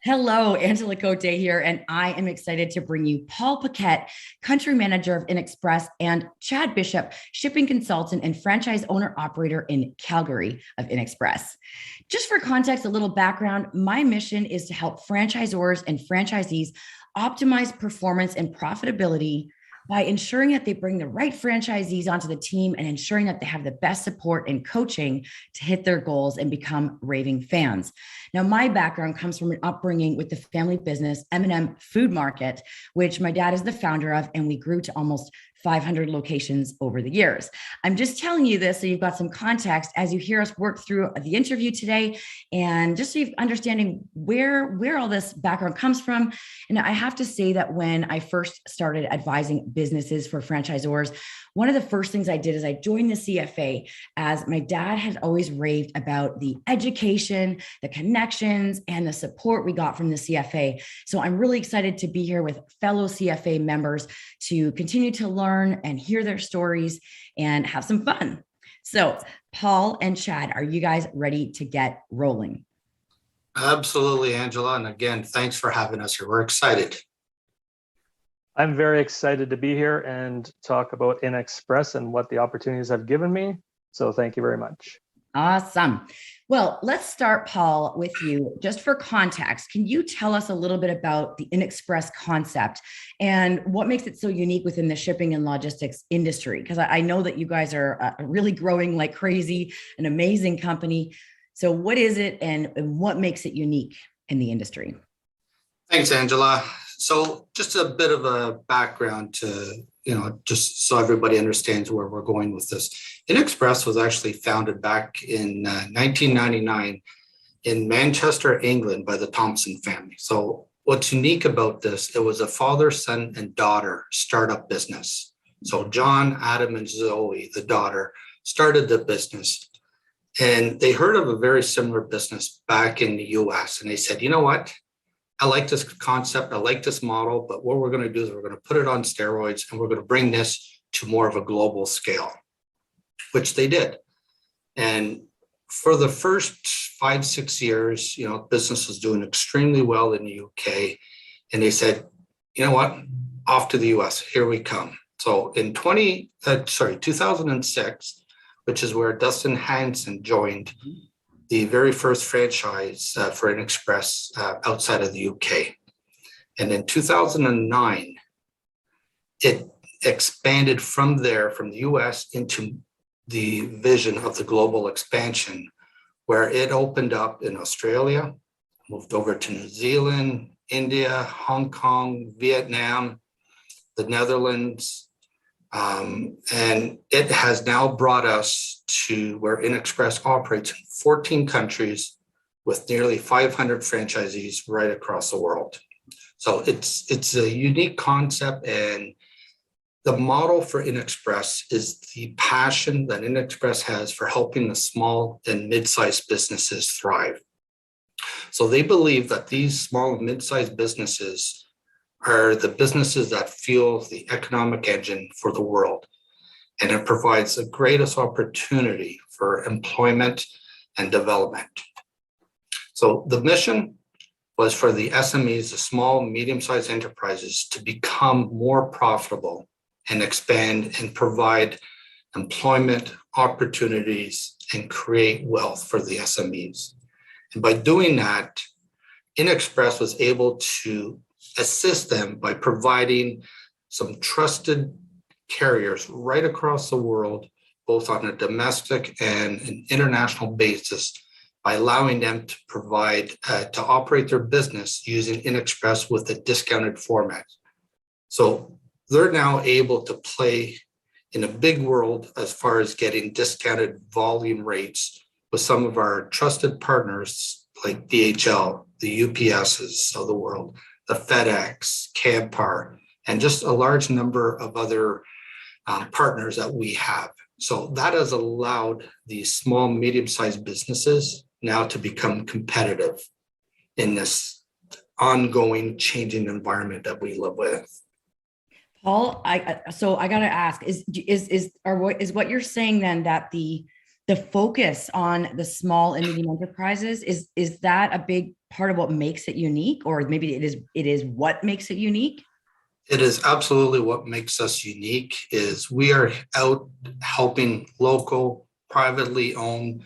Hello, Angela Coté here, and I am excited to bring you Paul Paquette, Country Manager of InXpress, and Chad Bishop, Shipping Consultant and Franchise Owner Operator in Calgary of InXpress. Just for context, a little background, my mission is to help franchisors and franchisees optimize performance and profitability by ensuring that they bring the right franchisees onto the team and ensuring that they have the best support and coaching to hit their goals and become raving fans. Now, my background comes from an upbringing with the family business M&M Food Market, which my dad is the founder of, and we grew to almost 500 locations over the years. I'm just telling you this so you've got some context as you hear us work through the interview today, and just so you're understanding where all this background comes from. And I have to say that when I first started advising businesses for franchisors, one of the first things I did is I joined the CFA, as my dad had always raved about the education, the connections, and the support we got from the CFA. So I'm really excited to be here with fellow CFA members to continue to learn and hear their stories and have some fun. So Paul and Chad, are you guys ready to get rolling? Absolutely, Angela. And again, thanks for having us here. We're excited. I'm very excited to be here and talk about InXpress and what the opportunities have given me. So thank you very much. Awesome. Well, let's start, Paul, with you. Just for context, can you tell us a little bit about the InXpress concept and what makes it so unique within the shipping and logistics industry? Because I know that you guys are really growing like crazy, an amazing company. So what is it and what makes it unique in the industry? Thanks, Angela. So just a bit of a background to, just so everybody understands where we're going with this. InXpress was actually founded back in 1999 in Manchester, England by the Thompson family. So what's unique about this, it was a father, son, and daughter startup business. So John, Adam, and Zoe, the daughter, started the business. And they heard of a very similar business back in the US. And they said, you know what? I like this concept. I like this model, but what we're going to do is we're going to put it on steroids and we're going to bring this to more of a global scale, which they did. And for the first 5-6 years, business was doing extremely well in the UK. And they said, you know what, off to the US, here we come. So in 2006, which is where Dustin Hanson joined the very first franchise for InXpress outside of the UK. And in 2009, it expanded from there, from the US into the vision of the global expansion, where it opened up in Australia, moved over to New Zealand, India, Hong Kong, Vietnam, the Netherlands, and it has now brought us to where InXpress operates in 14 countries with nearly 500 franchisees right across the world. So it's a unique concept, and the model for InXpress is the passion that InXpress has for helping the small and mid-sized businesses thrive. So they believe that these small and mid-sized businesses are the businesses that fuel the economic engine for the world. And it provides the greatest opportunity for employment and development. So the mission was for the SMEs, the small, medium-sized enterprises, to become more profitable and expand and provide employment opportunities and create wealth for the SMEs. And by doing that, InXpress was able to assist them by providing some trusted carriers right across the world, both on a domestic and an international basis, by allowing them to provide, to operate their business using InXpress with a discounted format. So they're now able to play in a big world as far as getting discounted volume rates with some of our trusted partners like DHL, the UPSs of the world, the FedEx, Canpar, and just a large number of other partners that we have. So that has allowed these small, medium-sized businesses now to become competitive in this ongoing changing environment that we live with. Paul, I got to ask, is what you're saying then that the the focus on the small and medium enterprises, is that a big part of what makes it unique, or maybe it is what makes it unique? It is absolutely what makes us unique. Is we are out helping local, privately owned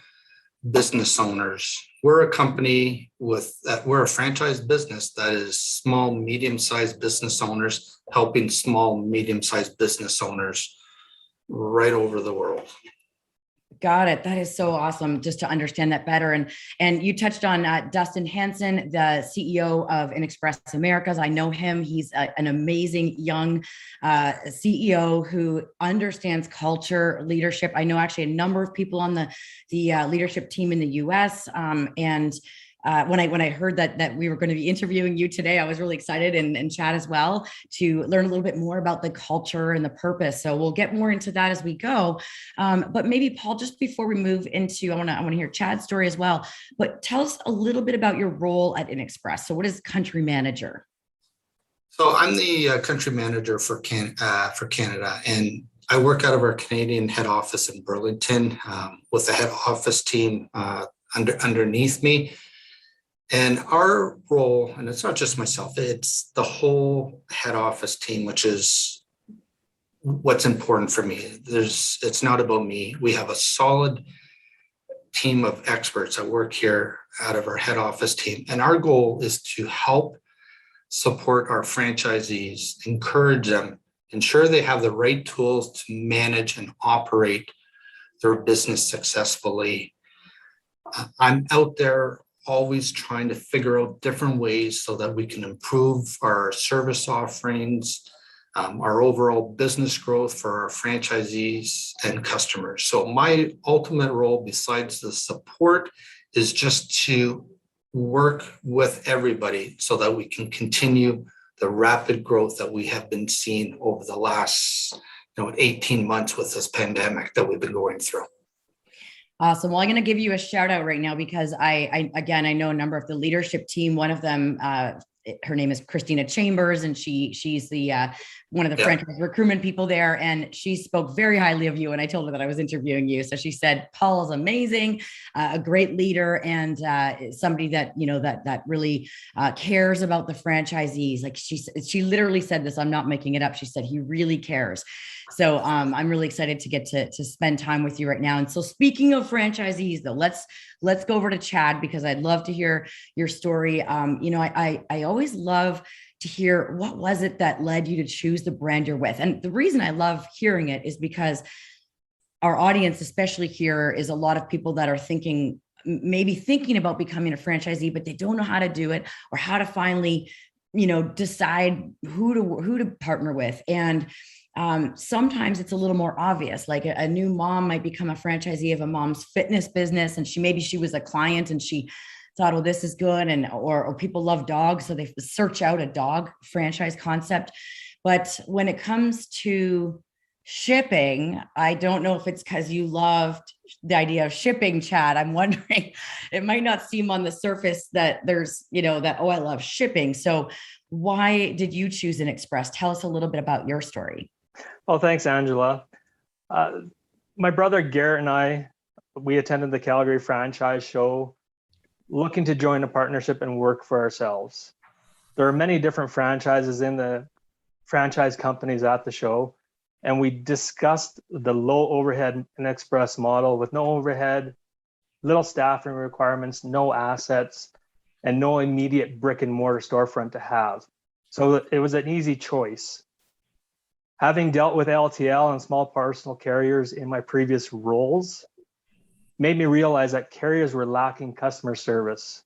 business owners. We're a company we're a franchise business that is small, medium-sized business owners helping small, medium-sized business owners right over the world. Got it. That is so awesome, just to understand that better. And you touched on Dustin Hanson, the CEO of InXpress Americas. I know him. He's an amazing young CEO who understands culture, leadership. I know actually a number of people on the leadership team in the US. And when I heard that we were going to be interviewing you today, I was really excited, and Chad as well, to learn a little bit more about the culture and the purpose. So we'll get more into that as we go. But maybe, Paul, just before we move into, I want to hear Chad's story as well. But tell us a little bit about your role at InXpress. So what is country manager? So I'm the country manager for Canada, and I work out of our Canadian head office in Burlington with the head office team underneath me. And our role, and it's not just myself, it's the whole head office team, which is what's important for me. It's not about me. We have a solid team of experts that work here out of our head office team. And our goal is to help support our franchisees, encourage them, ensure they have the right tools to manage and operate their business successfully. I'm out there always trying to figure out different ways so that we can improve our service offerings, our overall business growth for our franchisees and customers. So my ultimate role, besides the support, is just to work with everybody so that we can continue the rapid growth that we have been seeing over the last 18 months with this pandemic that we've been going through. Awesome. Well, I'm going to give you a shout out right now because I know a number of the leadership team. One of them, her name is Christina Chambers, and she's the one of the franchise recruitment people there. And she spoke very highly of you. And I told her that I was interviewing you. So she said, Paul is amazing, a great leader, and somebody that, that really cares about the franchisees. Like she literally said this, I'm not making it up. She said, he really cares. So I'm really excited to get to spend time with you right now. And so speaking of franchisees, though, let's go over to Chad, because I'd love to hear your story. I always love to hear, what was it that led you to choose the brand you're with? And the reason I love hearing it is because our audience, especially here, is a lot of people that are thinking about becoming a franchisee, but they don't know how to do it or how to finally, decide who to partner with. And sometimes it's a little more obvious, like a new mom might become a franchisee of a mom's fitness business. And she was a client and she thought, oh, this is good. And, or people love dogs, so they search out a dog franchise concept. But when it comes to shipping, I don't know if it's because you loved the idea of shipping, Chad. I'm wondering, it might not seem on the surface that there's, that, oh, I love shipping. So why did you choose InXpress? Tell us a little bit about your story. Oh, thanks, Angela. My brother Garrett and we attended the Calgary franchise show, looking to join a partnership and work for ourselves. There are many different franchises in the franchise companies at the show, and we discussed the low overhead InXpress model with no overhead, little staffing requirements, no assets, and no immediate brick and mortar storefront to have. So it was an easy choice. Having dealt with LTL and small parcel carriers in my previous roles made me realize that carriers were lacking customer service.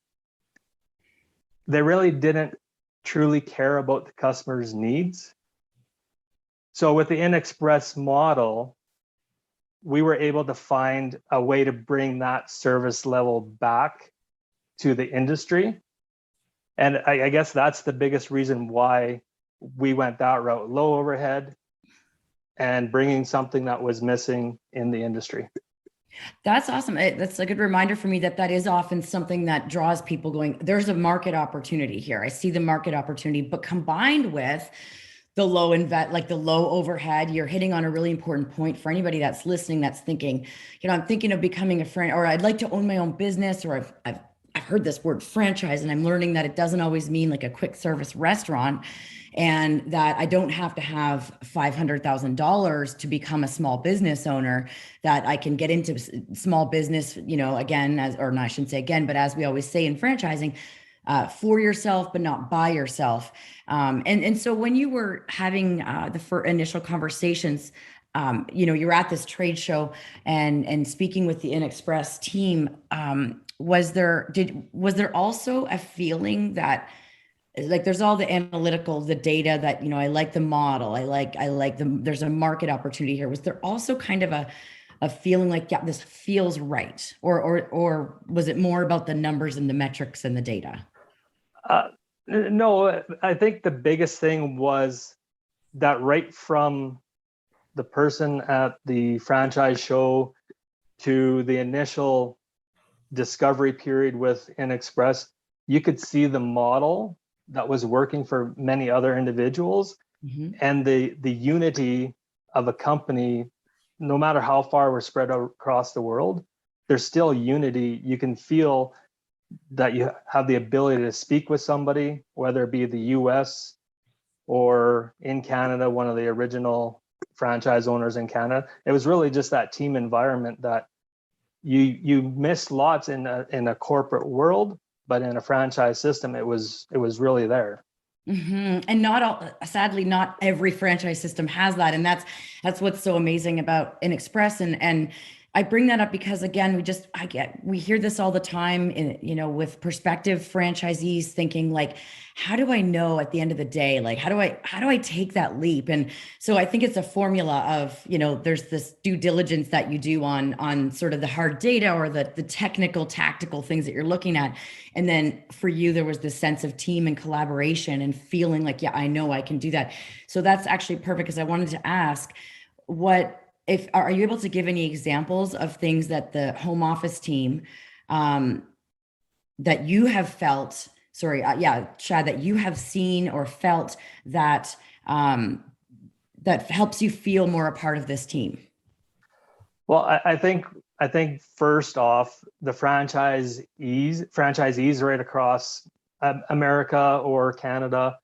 They really didn't truly care about the customer's needs. So with the InXpress model, we were able to find a way to bring that service level back to the industry. And I guess that's the biggest reason why we went that route, low overhead and bringing something that was missing in the industry. That's awesome. That's a good reminder for me that is often something that draws people going, there's a market opportunity here. I see the market opportunity, but combined with the like the low overhead. You're hitting on a really important point for anybody that's listening, that's thinking, I'm thinking of becoming a friend, or I'd like to own my own business, or I've heard this word franchise, and I'm learning that it doesn't always mean like a quick service restaurant, and that I don't have to have $500,000 to become a small business owner, that I can get into small business, again, I shouldn't say again, but as we always say in franchising, for yourself, but not by yourself. And so when you were having the initial conversations, you're at this trade show and speaking with the InXpress team, was there also a feeling that, like, there's all the analytical, the data that, I like the model, I like there's a market opportunity here. Was there also kind of a feeling like, yeah, this feels right? Or was it more about the numbers and the metrics and the data? No, I think the biggest thing was that right from the person at the franchise show to the initial discovery period with InXpress, you could see the model that was working for many other individuals, and the unity of a company. No matter how far we're spread out across the world, there's still unity. You can feel that you have the ability to speak with somebody, whether it be the US or in Canada, one of the original franchise owners in Canada. It was really just that team environment that you miss lots in a corporate world, but in a franchise system, it was really there. And sadly, not every franchise system has that. And that's what's so amazing about InXpress. And I bring that up because, again, we hear this all the time with prospective franchisees thinking, like, how do I know at the end of the day, like, how do I take that leap? And so I think it's a formula of, there's this due diligence that you do on sort of the hard data or the technical, tactical things that you're looking at. And then for you, there was this sense of team and collaboration and feeling like, yeah, I know I can do that. So that's actually perfect, because I wanted to ask, are you able to give any examples of things that the home office team that you have felt, Chad, that you have seen or felt that that helps you feel more a part of this team? Well, I think first off, the franchisees right across America or Canada,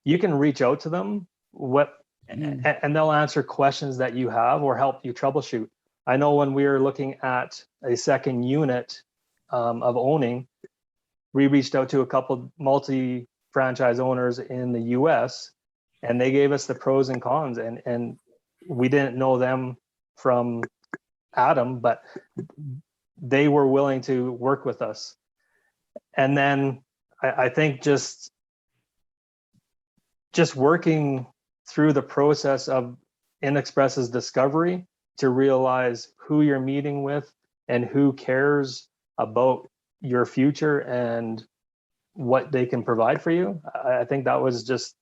you can reach out to them. And they'll answer questions that you have or help you troubleshoot. I know when we were looking at a second unit of owning, we reached out to a couple multi-franchise owners in the US, and they gave us the pros and cons. And we didn't know them from Adam, but they were willing to work with us. And then I think just working through the process of InXpress's discovery to realize who you're meeting with and who cares about your future and what they can provide for you. I think that was just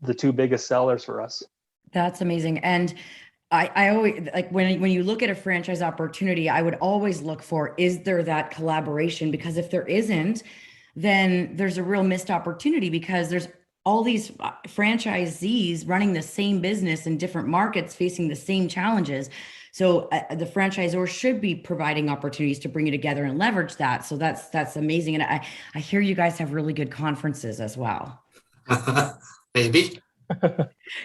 the two biggest sellers for us. That's amazing. And I always, like, when you look at a franchise opportunity, I would always look for, is there that collaboration? Because if there isn't, then there's a real missed opportunity, because there's all these franchisees running the same business in different markets, facing the same challenges. So the franchisor should be providing opportunities to bring you together and leverage that. So that's amazing. And I hear you guys have really good conferences as well. Maybe.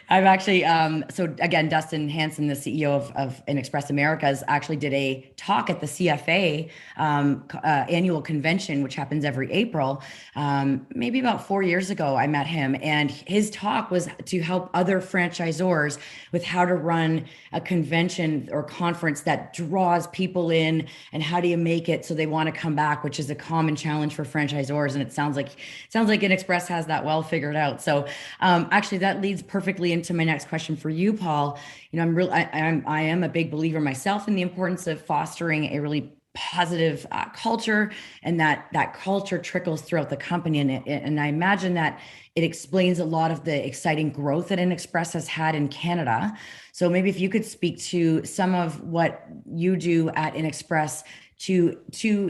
I've actually, so again, Dustin Hanson, the CEO of InXpress Americas, actually did a talk at the CFA annual convention, which happens every April. Maybe about 4 years ago, I met him, and his talk was to help other franchisors with how to run a convention or conference that draws people in, and how do you make it so they want to come back, which is a common challenge for franchisors. And it sounds like InXpress has that well figured out. So actually, that leads perfectly into my next question for you, Paul. I am a big believer myself in the importance of fostering a really positive culture, and that culture trickles throughout the company. And I imagine that it explains a lot of the exciting growth that InXpress has had in Canada. So maybe if you could speak to some of what you do at InXpress to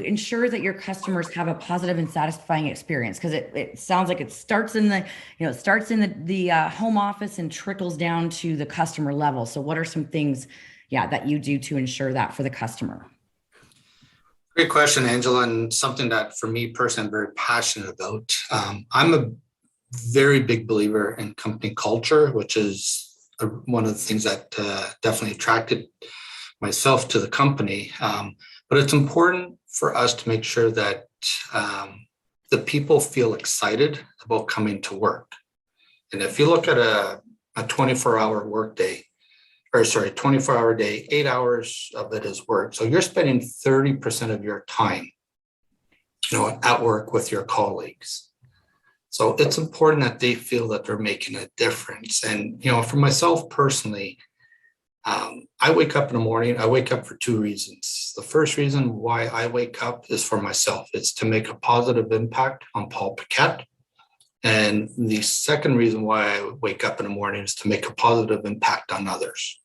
ensure that your customers have a positive and satisfying experience? Because it sounds like it starts in the home office and trickles down to the customer level. So what are some things, that you do to ensure that for the customer? Great question, Angela, and something that for me personally, I'm very passionate about. I'm a very big believer in company culture, which is one of the things that definitely attracted myself to the company. But it's important for us to make sure that the people feel excited about coming to work. And if you look at a 24-hour workday, 24-hour day, 8 hours of it is work. So you're spending 30% of your time, at work with your colleagues. So it's important that they feel that they're making a difference. And, for myself personally, I wake up in the morning, I wake up for two reasons. The first reason why I wake up is for myself. It's to make a positive impact on Paul Paquette. And the second reason why I wake up in the morning is to make a positive impact on others.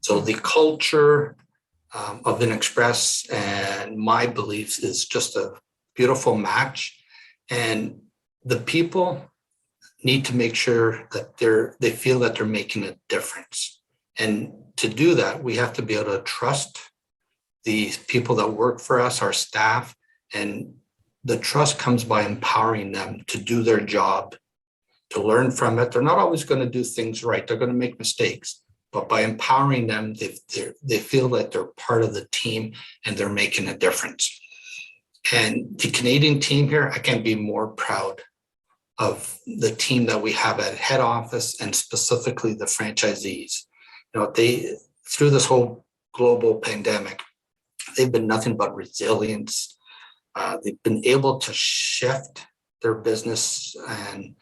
So the culture of InXpress and my beliefs is just a beautiful match. And the people need to make sure that they feel that they're making a difference. And to do that, we have to be able to trust the people that work for us, our staff, and the trust comes by empowering them to do their job, to learn from it. They're not always going to do things right. They're going to make mistakes, but by empowering them, they feel that they're part of the team and they're making a difference. And the Canadian team here, I can't be more proud of the team that we have at head office and specifically the franchisees. Through this whole global pandemic, they've been nothing but resilience. They've been able to shift their business and,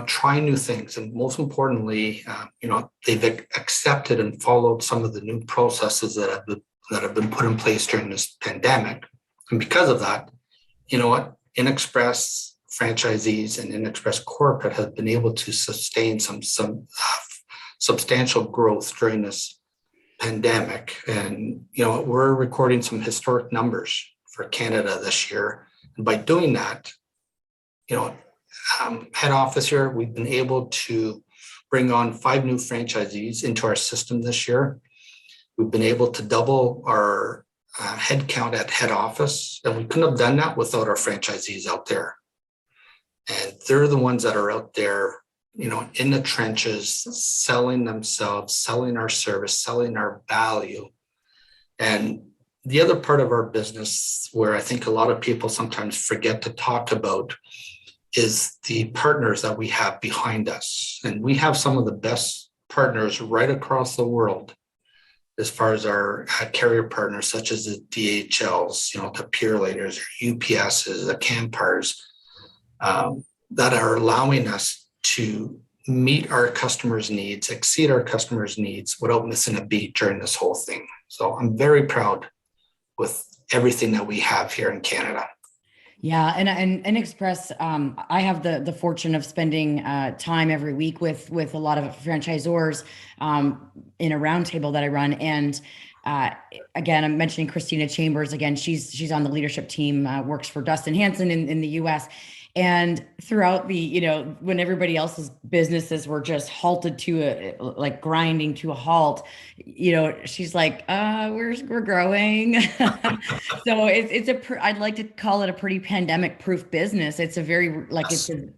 try new things. And most importantly, they've accepted and followed some of the new processes that have been put in place during this pandemic. And because of that, InXpress franchisees and InXpress corporate have been able to sustain some substantial growth during this pandemic. And, we're recording some historic numbers for Canada this year. And by doing that, head office here, we've been able to bring on 5 new franchisees into our system this year. We've been able to double our head count at head office, and we couldn't have done that without our franchisees out there. And they're the ones that are out there, in the trenches, selling themselves, selling our service, selling our value. And the other part of our business where I think a lot of people sometimes forget to talk about is the partners that we have behind us. And we have some of the best partners right across the world as far as our carrier partners, such as the DHLs, the Pure-Laters, UPSs, the Campars, that are allowing us to meet our customers' needs, exceed our customers' needs without missing a beat during this whole thing. So I'm very proud with everything that we have here in Canada. Yeah, and InXpress, I have the fortune of spending time every week with a lot of franchisors in a roundtable that I run. And again, I'm mentioning Christina Chambers. Again, she's on the leadership team, works for Dustin Hanson in the U.S. And throughout when everybody else's businesses were just halted to grinding to a halt, she's like, we're growing. So I'd like to call it a pretty pandemic proof business. It's a very,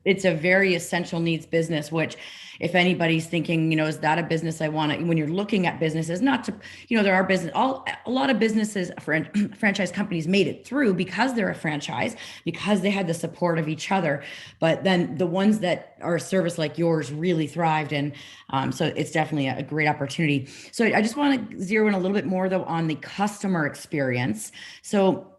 it's a very essential needs business, which if anybody's thinking, is that a business I want to, when you're looking at businesses, not to, there are a lot of businesses, franchise companies made it through because they're a franchise, because they had the support of each other. But then the ones that are a service like yours really thrived. And so it's definitely a great opportunity. So I just want to zero in a little bit more though on the customer experience. So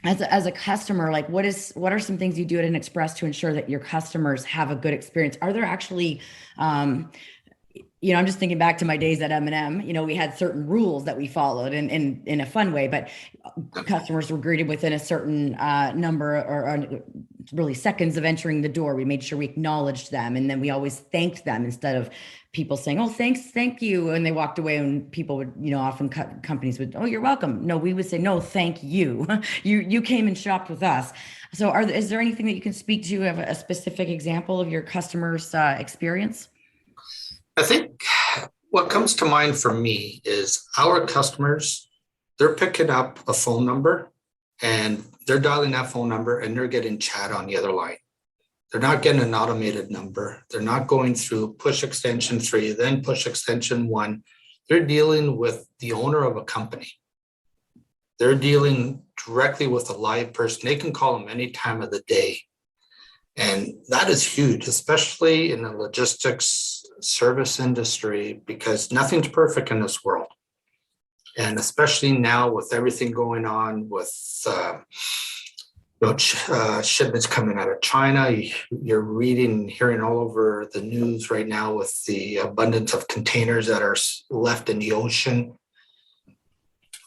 as a customer, what are some things you do at InXpress to ensure that your customers have a good experience? Are there actually, I'm just thinking back to my days at M&M. We had certain rules that we followed in a fun way, but customers were greeted within a certain number or really seconds of entering the door. We made sure we acknowledged them, and then we always thanked them instead of people saying, "Oh, thanks, thank you," and they walked away. And people would, often companies would, "Oh, you're welcome." No, we would say, "No, thank you. You came and shopped with us." So, is there anything that you can speak to of a specific example of your customers' experience? I think what comes to mind for me is our customers, they're picking up a phone number and they're dialing that phone number and they're getting chat on the other line. They're not getting an automated number. They're not going through push extension 3, then push extension 1. They're dealing with the owner of a company. They're dealing directly with a live person. They can call them any time of the day. And that is huge, especially in the logistics service industry, because nothing's perfect in this world. And especially now with everything going on with shipments coming out of China, you're reading and hearing all over the news right now with the abundance of containers that are left in the ocean.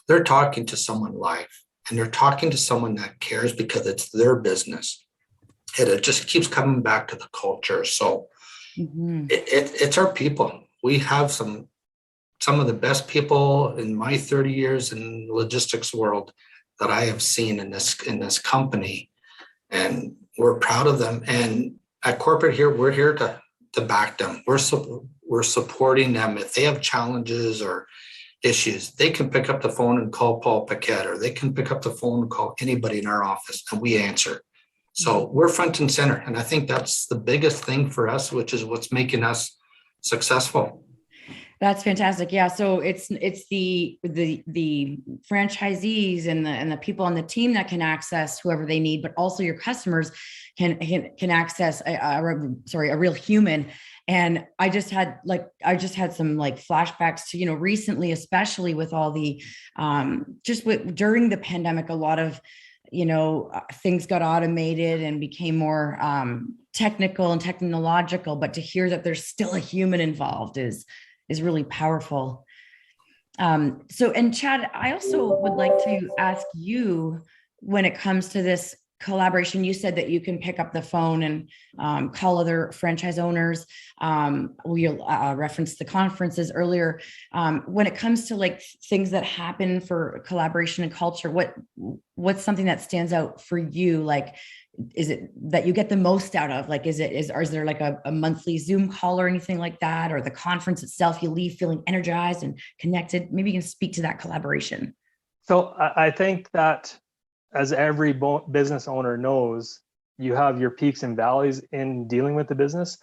They're talking to someone live, and they're talking to someone that cares because it's their business. And it just keeps coming back to the culture. So it's our people. We have some of the best people in my 30 years in the logistics world that I have seen in this company, and we're proud of them. And at corporate here, we're here to back them. We're supporting them. If they have challenges or issues, they can pick up the phone and call Paul Paquette, or they can pick up the phone and call anybody in our office, and we answer. So we're front and center. And I think that's the biggest thing for us, which is what's making us successful. That's fantastic. Yeah. So it's the franchisees and the people on the team that can access whoever they need, but also your customers can access a real human. And I just had some flashbacks to, recently, especially with all the, during the pandemic, a lot of, things got automated and became more technical and technological, but to hear that there's still a human involved is really powerful. And Chad, I also would like to ask you, when it comes to this collaboration, you said that you can pick up the phone and call other franchise owners. We referenced the conferences earlier. When it comes to things that happen for collaboration and culture, what's something that stands out for you? Is it that you get the most out of? Is there a monthly Zoom call or anything like that, or the conference itself, you leave feeling energized and connected? Maybe you can speak to that collaboration. So I think that, as every business owner knows, you have your peaks and valleys in dealing with the business.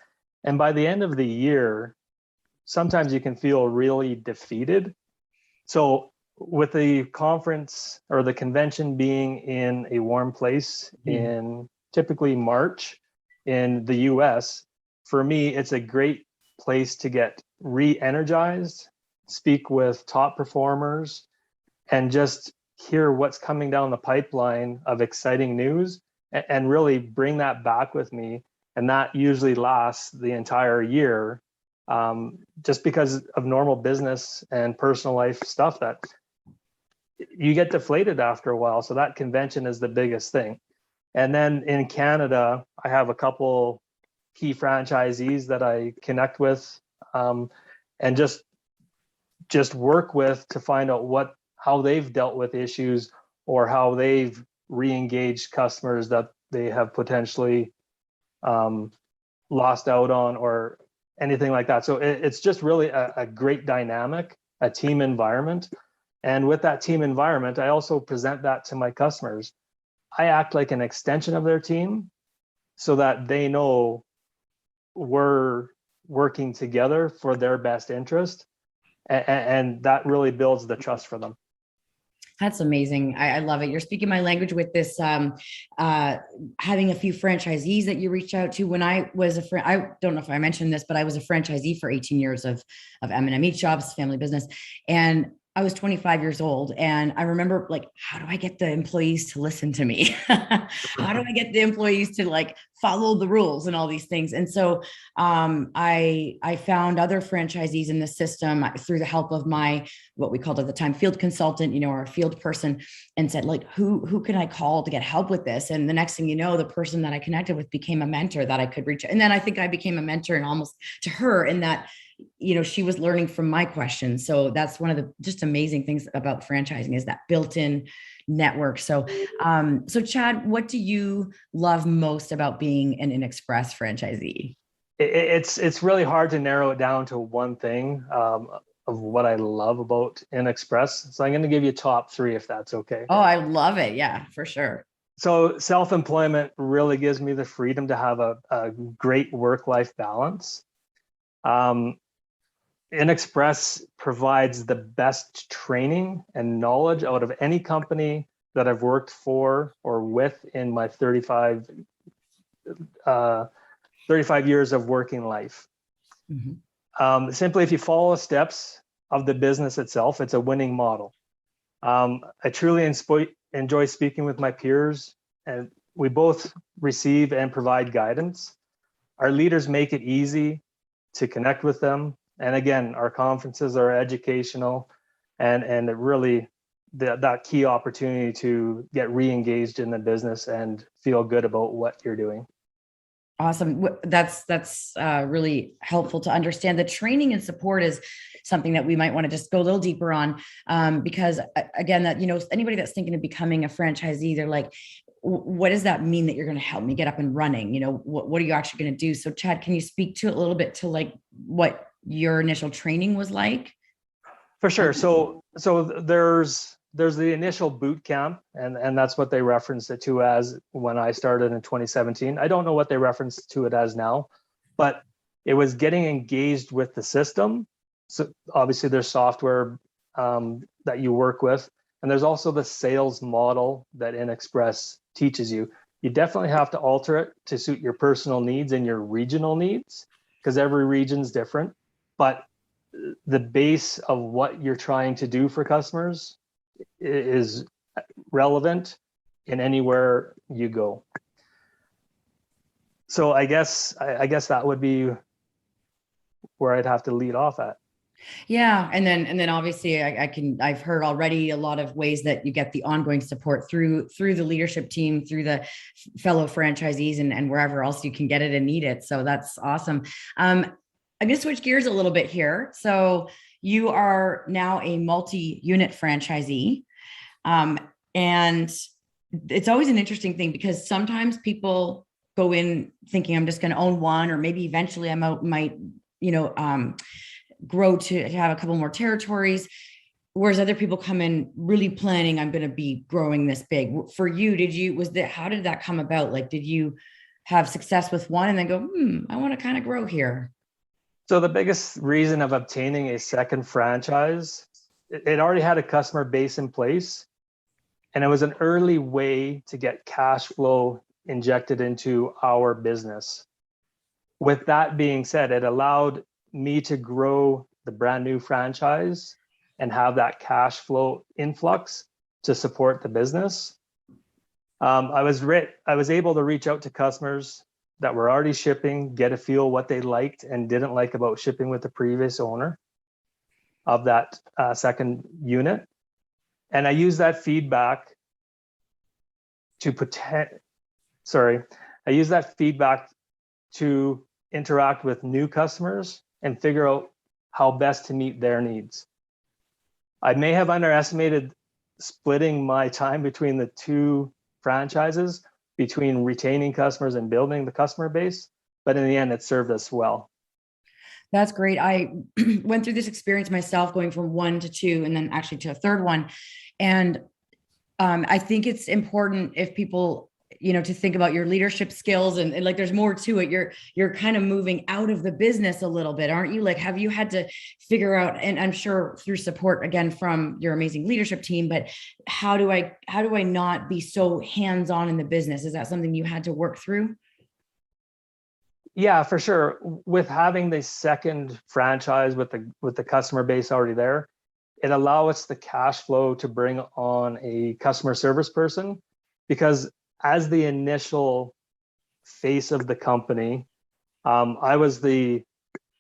And by the end of the year, sometimes you can feel really defeated. So with the conference or the convention being in a warm place in typically March in the US, for me, it's a great place to get re-energized, speak with top performers, and just hear what's coming down the pipeline of exciting news and really bring that back with me. And that usually lasts the entire year, just because of normal business and personal life stuff that you get deflated after a while. So that convention is the biggest thing. And then in Canada, I have a couple key franchisees that I connect with and just work with to find out how they've dealt with issues or how they've re-engaged customers that they have potentially lost out on or anything like that. So it's just really a great dynamic, a team environment. And with that team environment, I also present that to my customers. I act like an extension of their team so that they know we're working together for their best interest. And that really builds the trust for them. That's amazing. I love it. You're speaking my language with this, having a few franchisees that you reached out to. When I was I don't know if I mentioned this, but I was a franchisee for 18 years of M&M Eat Shops, family business. And I was 25 years old, and I remember like, how do I get the employees to listen to me? How do I get the employees to like follow the rules and all these things? And so I found other franchisees in the system through the help of my, what we called at the time, field consultant, or a field person, and said like, who can I call to get help with this? And the next thing you know, the person that I connected with became a mentor that I could reach. And then I think I became a mentor and almost to her in that, she was learning from my questions. So that's one of the just amazing things about franchising is that built-in network. So, so Chad, what do you love most about being an InXpress franchisee? It's really hard to narrow it down to one thing of what I love about InXpress. So I'm going to give you top three, if that's okay. Oh, I love it. Yeah, for sure. So self-employment really gives me the freedom to have a great work-life balance. InXpress provides the best training and knowledge out of any company that I've worked for or with in my 35 years of working life. Mm-hmm. Simply, if you follow the steps of the business itself, it's a winning model. I truly enjoy speaking with my peers, and we both receive and provide guidance. Our leaders make it easy to connect with them. And again, our conferences are educational and it really that key opportunity to get re-engaged in the business and feel good about what you're doing. Awesome. That's really helpful to understand. The training and support is something that we might want to just go a little deeper on, because again, that, anybody that's thinking of becoming a franchisee, they're like, what does that mean that you're going to help me get up and running? What are you actually going to do? So Chad, can you speak to it a little bit to like what your initial training was like? For sure. So there's the initial boot camp, and that's what they referenced it to as when I started in 2017. I don't know what they referenced to it as now, but it was getting engaged with the system. So obviously there's software that you work with, and there's also the sales model that InXpress teaches you. You definitely have to alter it to suit your personal needs and your regional needs, because every region's different. But the base of what you're trying to do for customers is relevant in anywhere you go. So I guess that would be where I'd have to lead off at. Yeah. And then obviously I've heard already a lot of ways that you get the ongoing support through the leadership team, through the fellow franchisees and wherever else you can get it and need it. So that's awesome. I'm going to switch gears a little bit here. So you are now a multi-unit franchisee. And it's always an interesting thing because sometimes people go in thinking I'm just going to own one, or maybe eventually I might grow to have a couple more territories. Whereas other people come in really planning, I'm going to be growing this big. For you, how did that come about? Like, did you have success with one and then go, I want to kind of grow here? So the biggest reason of obtaining a second franchise, it already had a customer base in place, and it was an early way to get cash flow injected into our business. With that being said, it allowed me to grow the brand new franchise and have that cash flow influx to support the business. I was able to reach out to customers that were already shipping, get a feel what they liked and didn't like about shipping with the previous owner of that second unit. And I use that feedback to interact with new customers and figure out how best to meet their needs. I may have underestimated splitting my time between the two franchises, between retaining customers and building the customer base, but in the end, it served us well. That's great. I went through this experience myself, going from one to two, and then actually to a third one. And I think it's important if people, to think about your leadership skills and like there's more to it. You're kind of moving out of the business a little bit, aren't you? Like, have you had to figure out, and I'm sure through support again from your amazing leadership team, but how do I not be so hands-on in the business? Is that something you had to work through? Yeah, for sure. With having the second franchise with the customer base already there, it allows us the cash flow to bring on a customer service person, because as the initial face of the company, I was the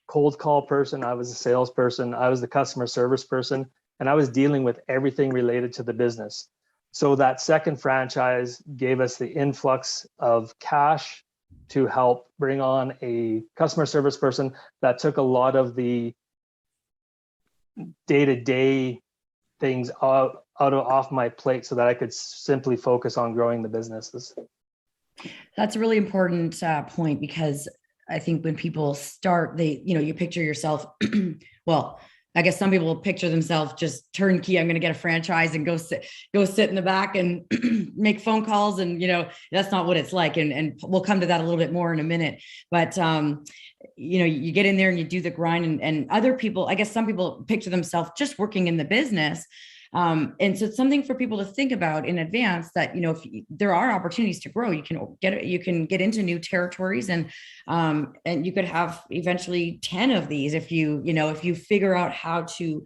cold call person, I was the salesperson, I was the customer service person, and I was dealing with everything related to the business. So that second franchise gave us the influx of cash to help bring on a customer service person that took a lot of the day-to-day things off my plate so that I could simply focus on growing the businesses. That's a really important point, because I think when people start, you picture yourself, well, I guess some people will picture themselves just turnkey. I'm going to get a franchise and go sit in the back and make phone calls. And, that's not what it's like. And we'll come to that a little bit more in a minute. But, you get in there and you do the grind, and other people, I guess some people picture themselves just working in the business. And so it's something for people to think about in advance, that, if there are opportunities to grow, you can get into new territories, and you could have eventually 10 of these if you figure out how to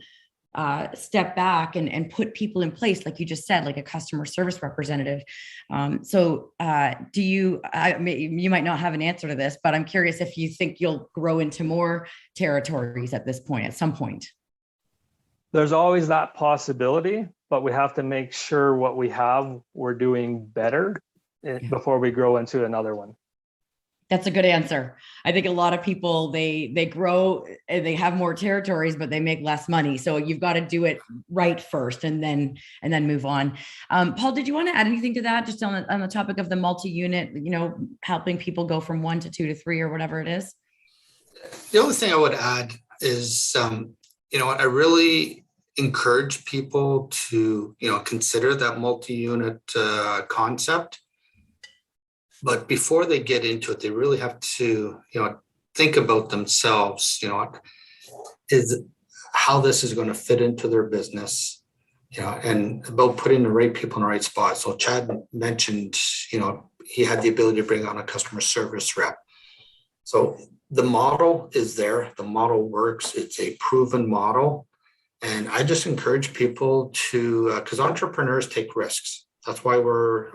step back and put people in place, like you just said, like a customer service representative. You might not have an answer to this, but I'm curious if you think you'll grow into more territories at some point. There's always that possibility, but we have to make sure what we have, we're doing better before we grow into another one. That's a good answer. I think a lot of people, they grow and they have more territories, but they make less money. So you've got to do it right first, and then move on. Paul, did you want to add anything to that, just on the topic of the multi-unit, helping people go from 1 to 2 to 3 or whatever it is? The only thing I would add is, I really encourage people to, consider that multi-unit concept. But before they get into it, they really have to, think about themselves, is how this is going to fit into their business, and about putting the right people in the right spot. So Chad mentioned, he had the ability to bring on a customer service rep. So the model is there. The model works. It's a proven model. And I just encourage people to, because entrepreneurs take risks. That's why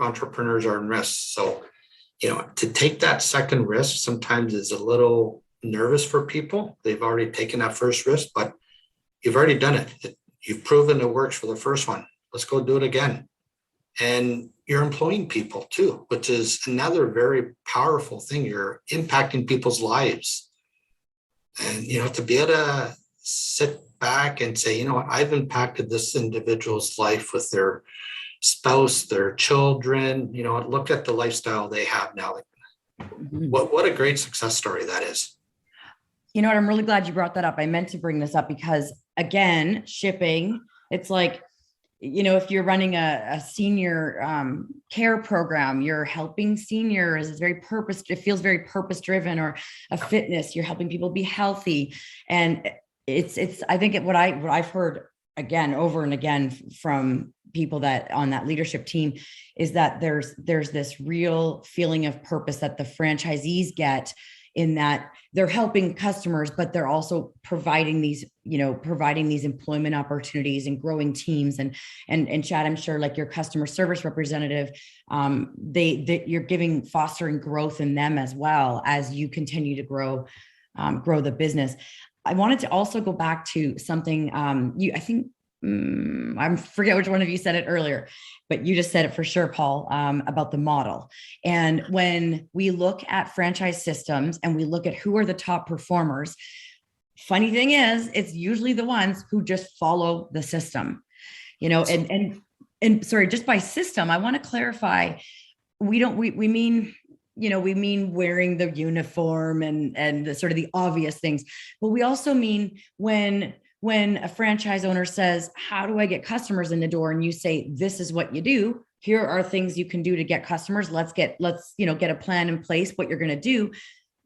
entrepreneurs are in risks. So, to take that second risk sometimes is a little nervous for people. They've already taken that first risk, but you've already done it. You've proven it works for the first one. Let's go do it again. And you're employing people too, which is another very powerful thing. You're impacting people's lives. And, to be able to sit back and say, I've impacted this individual's life with their spouse, their children, look at the lifestyle they have now. What a great success story that is. You know what? I'm really glad you brought that up. I meant to bring this up because, again, shipping, it's like, if you're running a senior care program, you're helping seniors. It feels very purpose driven, or a fitness, you're helping people be healthy. And I think what I've heard again, over and again from people that on that leadership team is that there's this real feeling of purpose that the franchisees get, in that they're helping customers, but they're also providing these employment opportunities and growing teams. And Chad, I'm sure, like your customer service representative, you're fostering growth in them as well as you continue to grow the business. I wanted to also go back to something I forget which one of you said it earlier, but you just said it for sure, Paul, about the model. And when we look at franchise systems and we look at who are the top performers, funny thing is, it's usually the ones who just follow the system, and sorry, just by system, I want to clarify, we mean wearing the uniform and the sort of the obvious things, but we also mean when a franchise owner says, how do I get customers in the door? And you say, this is what you do. Here are things you can do to get customers. Let's get a plan in place, what you're going to do.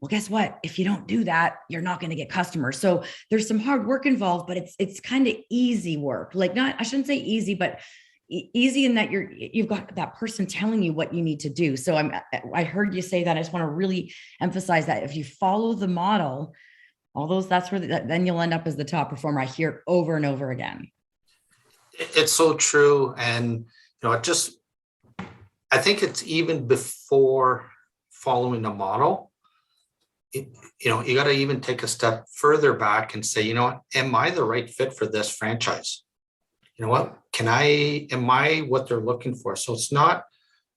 Well, guess what? If you don't do that, you're not going to get customers. So there's some hard work involved, but it's kind of easy work. Like, I shouldn't say easy, but easy in that you've got that person telling you what you need to do. So I heard you say that. I just want to really emphasize that if you follow the model, all those, that's where then you'll end up as the top performer. I hear it over and over again. It's so true. And, I think it's even before following the model, you got to even take a step further back and say, am I the right fit for this franchise? You know what? Am I what they're looking for? So it's not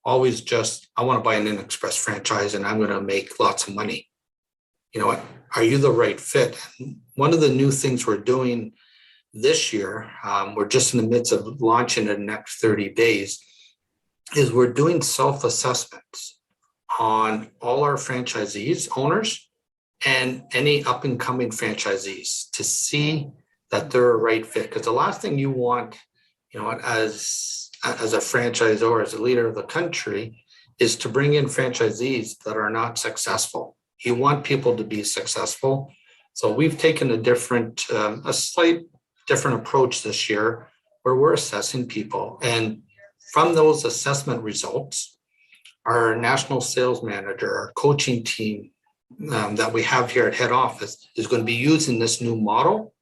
always just, I want to buy an InXpress franchise and I'm going to make lots of money. You know what? Are you the right fit? One of the new things we're doing this year, we're just in the midst of launching in the next 30 days, is we're doing self-assessments on all our franchisees, owners, and any up and coming franchisees to see that they're a right fit. Because the last thing you want, as a franchisor, as a leader of the country, is to bring in franchisees that are not successful. You want people to be successful. So we've taken a slight different approach this year where we're assessing people. And from those assessment results, our national sales manager, our coaching team that we have here at head office is going to be using this new model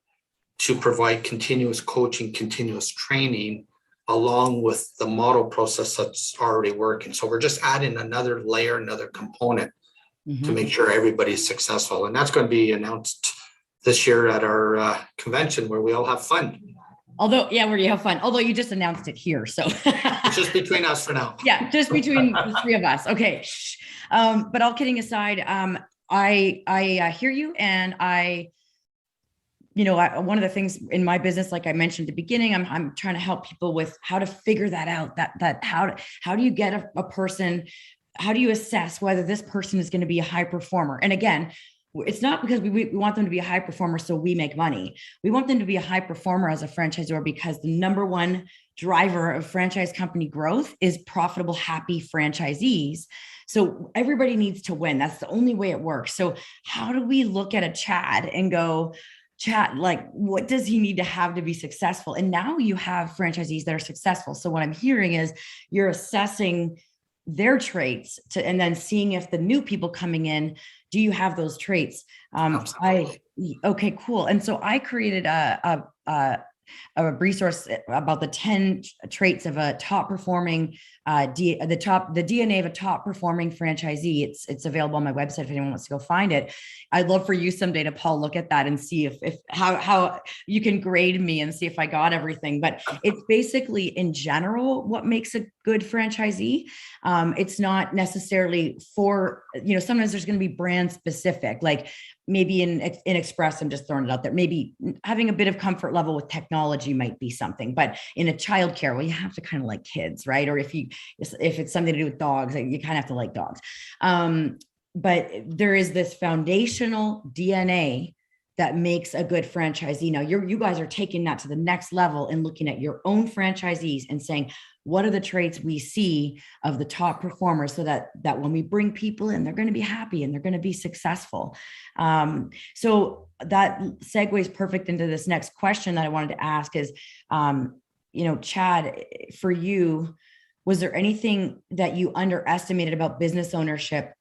to provide continuous coaching, continuous training, along with the model process that's already working. So we're just adding another layer, another component to make sure everybody's successful. And that's going to be announced this year at our convention where we all have fun. Where you have fun. Although you just announced it here. So it's just between us for now. Yeah, just between the three of us. Okay. But all kidding aside, I hear you. And one of the things in my business, like I mentioned at the beginning, I'm trying to help people with how to figure that out, that how do you get a person, how do you assess whether this person is going to be a high performer? And again, it's not because we want them to be a high performer so we make money. We want them to be a high performer as a franchisor because the number one driver of franchise company growth is profitable, happy franchisees. So everybody needs to win. That's the only way it works. So how do we look at a Chad and go, Chad, like, what does he need to have to be successful? And now you have franchisees that are successful. So what I'm hearing is you're assessing their traits and then seeing if the new people coming in, do you have those traits? Okay, cool. And so I created a resource about the 10 traits of a top performing, the DNA of a top performing franchisee. It's available on my website if anyone wants to go find it. I'd love for you someday to, Paul, look at that and see if how you can grade me and see if I got everything. But it's basically in general what makes a good franchisee. It's not necessarily for, sometimes there's going to be brand specific, like maybe in InXpress, I'm just throwing it out there. Maybe having a bit of comfort level with technology might be something, but in a childcare, well, you have to kind of like kids, right? Or if it's something to do with dogs, you kind of have to like dogs. But there is this foundational DNA that makes a good franchisee. Now you guys are taking that to the next level and looking at your own franchisees and saying, what are the traits we see of the top performers so that when we bring people in, they're going to be happy and they're going to be successful. So that segues perfect into this next question that I wanted to ask is, Chad, for you, was there anything that you underestimated about business ownership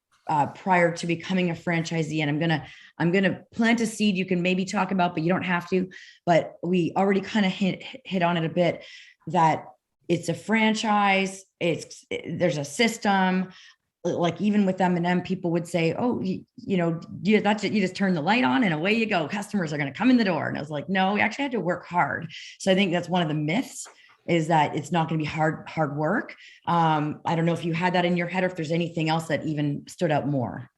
prior to becoming a franchisee? And I'm gonna plant a seed you can maybe talk about, but you don't have to. But we already kind of hit on it a bit, that it's a franchise. There's a system. Like even with M&M, people would say, "Oh, that's it. You just turn the light on and away you go. Customers are going to come in the door." And I was like, "No, we actually had to work hard." So I think that's one of the myths, is that it's not going to be hard work. I don't know if you had that in your head or if there's anything else that even stood out more.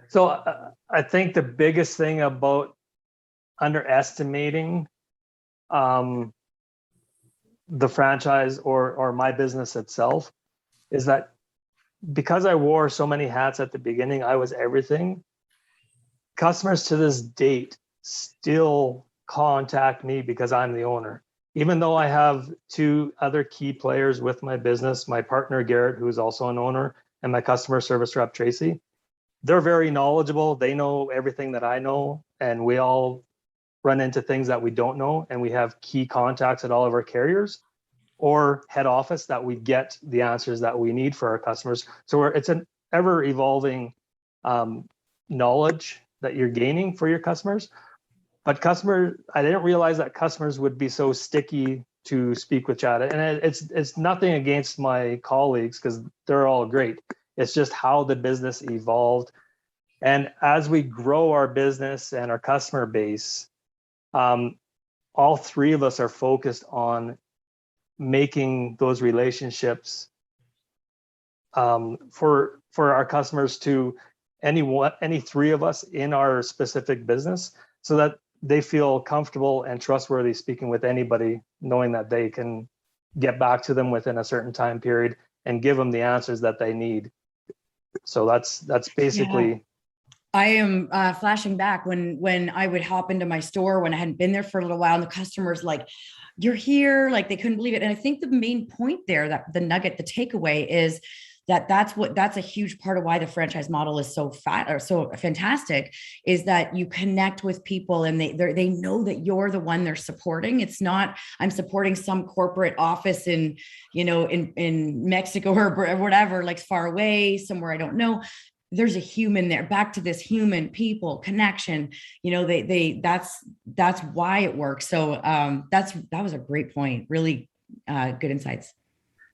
So I think the biggest thing about underestimating the franchise or my business itself is that because I wore so many hats at the beginning, I was everything. Customers to this date still contact me because I'm the owner. Even though I have two other key players with my business, my partner Garrett, who is also an owner, and my customer service rep Tracy, they're very knowledgeable. They know everything that I know, and we all run into things that we don't know, and we have key contacts at all of our carriers or head office that we get the answers that we need for our customers. So it's an ever evolving knowledge that you're gaining for your customers. But I didn't realize that customers would be so sticky to speak with Chad. And it's nothing against my colleagues, because they're all great. It's just how the business evolved. And as we grow our business and our customer base, all three of us are focused on making those relationships for our customers to any three of us in our specific business, so that they feel comfortable and trustworthy speaking with anybody, knowing that they can get back to them within a certain time period and give them the answers that they need. So that's basically. Yeah. I am flashing back when I would hop into my store when I hadn't been there for a little while, and the customers like, "You're here," like they couldn't believe it. And I think the main point there, that the nugget, the takeaway is that's a huge part of why the franchise model is so fantastic, is that you connect with people and they know that you're the one they're supporting. It's not, I'm supporting some corporate office in Mexico or whatever, like far away, somewhere I don't know. There's a human there. Back to this human people connection, that's why it works. So that was a great point. Really good insights.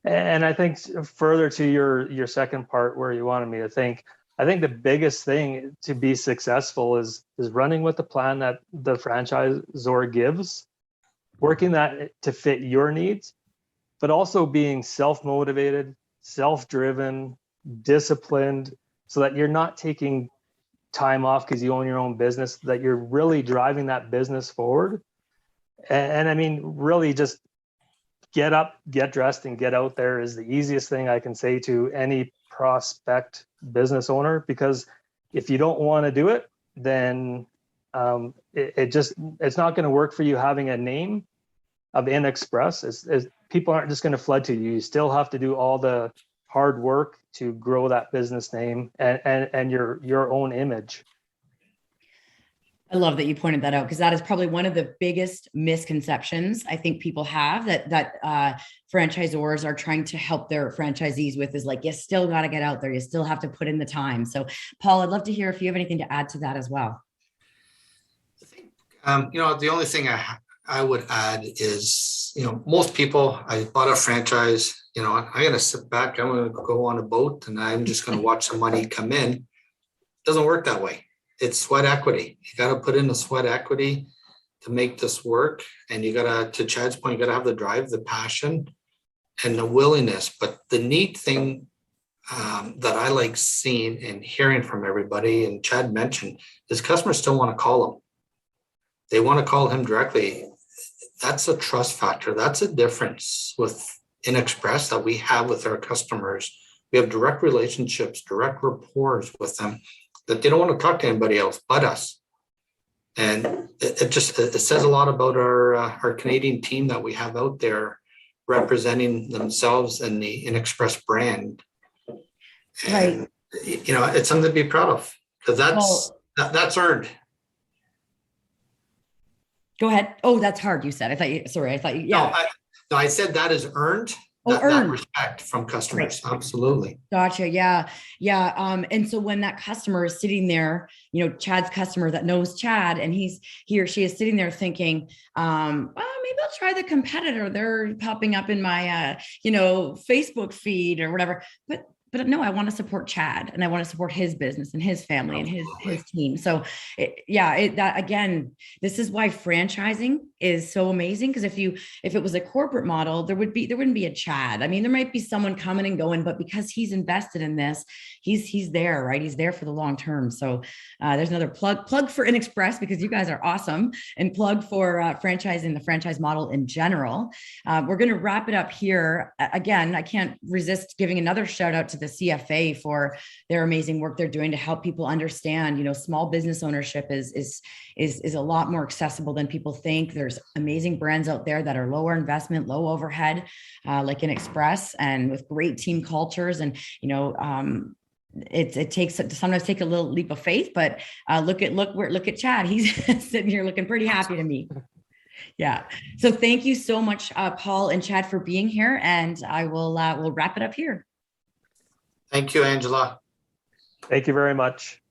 And I think further to your second part where you wanted me to think, I think the biggest thing to be successful is running with the plan that the franchisor gives, working that to fit your needs, but also being self-motivated, self-driven, disciplined, so that you're not taking time off because you own your own business, that you're really driving that business forward. And I mean, really just get up, get dressed, and get out there is the easiest thing I can say to any prospect business owner, because if you don't want to do it, then it's not going to work for you having a name of InXpress. People aren't just going to flood to you. You still have to do all the hard work to grow that business name and your own image. I love that you pointed that out, because that is probably one of the biggest misconceptions I think people have that franchisors are trying to help their franchisees with, is like, you still got to get out there. You still have to put in the time. So Paul, I'd love to hear if you have anything to add to that as well. I think, the only thing I would add is, most people, I bought a franchise, I'm going to sit back, I'm going to go on a boat and I'm just going to watch the money come in. It doesn't work that way. It's sweat equity. You got to put in the sweat equity to make this work. And you got to Chad's point, you got to have the drive, the passion, and the willingness. But the neat thing that I like seeing and hearing from everybody, and Chad mentioned, is customers still want to call him. They want to call him directly. That's a trust factor. That's a difference with InXpress that we have with our customers. We have direct relationships, direct rapport with them, that they don't want to talk to anybody else but us. And it says a lot about our Canadian team that we have out there representing themselves and the InXpress brand. And, right. It's something to be proud of, because that's earned. Go ahead. Oh, that's hard. You said. I thought you. Yeah. No, I said that is earned. That respect from customers. Right. Absolutely. Gotcha. Yeah. And so when that customer is sitting there, Chad's customer that knows Chad, and he or she is sitting there thinking, maybe I'll try the competitor. They're popping up in my, Facebook feed or whatever. But no, I want to support Chad, and I want to support his business and his family and his team. So again, this is why franchising is so amazing. Because if it was a corporate model, there wouldn't be a Chad. I mean, there might be someone coming and going, but because he's invested in this, he's there, right? He's there for the long term. So there's another plug for InXpress, because you guys are awesome, and plug for franchising, the franchise model in general. We're going to wrap it up here. Again, I can't resist giving another shout out to the CFA for their amazing work they're doing to help people understand, small business ownership is a lot more accessible than people think. There's amazing brands out there that are lower investment, low overhead, like InXpress, and with great team cultures. And, it takes to sometimes take a little leap of faith, but look at Chad. He's sitting here looking pretty happy to me. Yeah. So thank you so much, Paul and Chad, for being here. And I we'll wrap it up here. Thank you, Angela. Thank you very much.